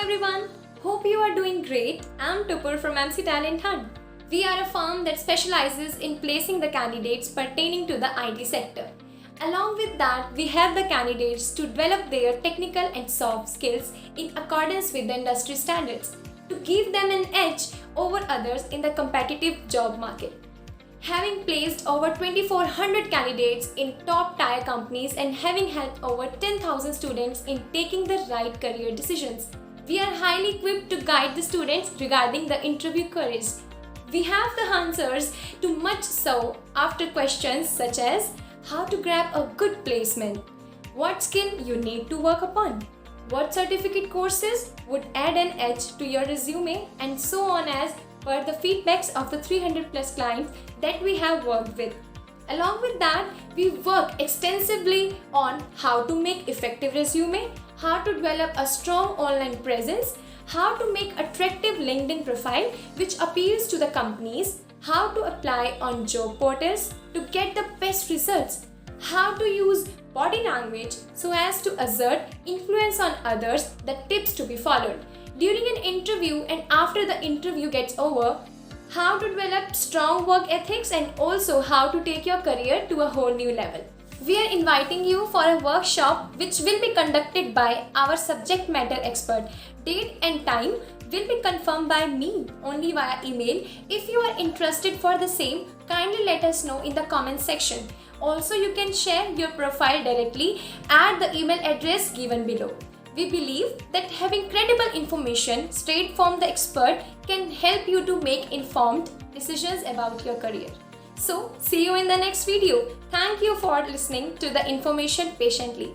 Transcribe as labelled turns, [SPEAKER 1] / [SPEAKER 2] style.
[SPEAKER 1] everyone, hope you are doing great. I'm Tupur from MC Talent Hunt. We are a firm that specializes in placing the candidates pertaining to the IT sector. Along with that, we help the candidates to develop their technical and soft skills in accordance with the industry standards to give them an edge over others in the competitive job market. Having placed over 2,400 candidates in top-tier companies and having helped over 10,000 students in taking the right career decisions, we are highly equipped to guide the students regarding the interview queries. We have the answers to much so after questions such as how to grab a good placement, what skill you need to work upon, what certificate courses would add an edge to your resume, and so on as per the feedbacks of the 300 plus clients that we have worked with. Along with that, we work extensively on how to make effective resume, how to develop a strong online presence, how to make attractive LinkedIn profile which appeals to the companies, how to apply on job portals to get the best results, how to use body language so as to exert influence on others, the tips to be followed during an interview and after the interview gets over, how to develop strong work ethics, and also how to take your career to a whole new level. We are inviting you for a workshop which will be conducted by our subject matter expert. Date and time will be confirmed by me only via email. If you are interested for the same, kindly let us know in the comment section. Also, you can share your profile directly at the email address given below. We believe that having credible information straight from the expert can help you to make informed decisions about your career. So, see you in the next video. Thank you for listening to the information patiently.